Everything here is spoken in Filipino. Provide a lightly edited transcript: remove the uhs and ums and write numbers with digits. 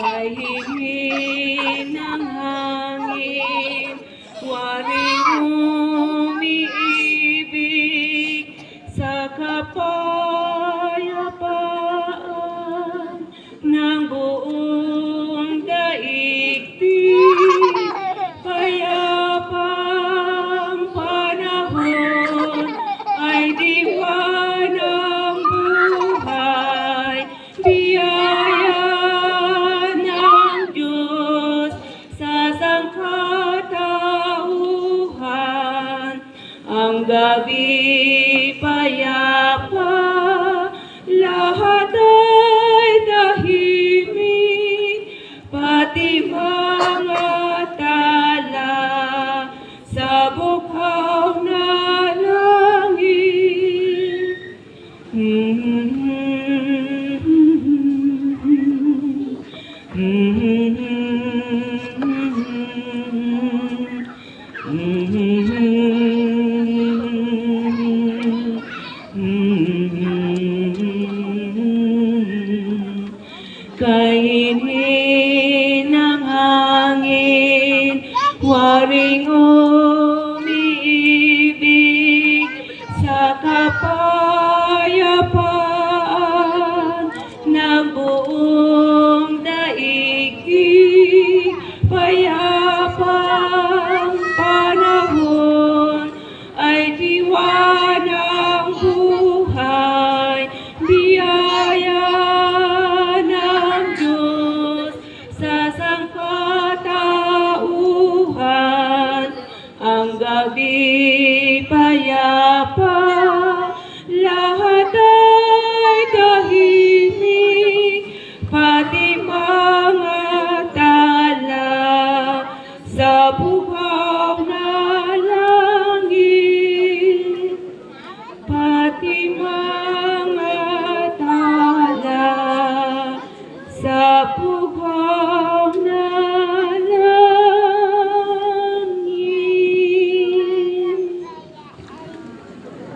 Kahimik ng hangin, waring umiibig sa kapayapaan ng buong daigdig. Payapang panahon ay diwa ng buhay, biyaya ng Diyos sa sangkatauhan. Ang gabi payapa, lahat ay tahimik, pati mga tala sa bukhaw na langit. Kainin ng hangin, waring umiibig sa kapayapaan ng buong daigdig. Payapang panahon ay diwa ng buhay, biyaya ng Diyos sa sangkatauhan. Ang gabi payapa, lahat ay tahimik, pati mga tala sa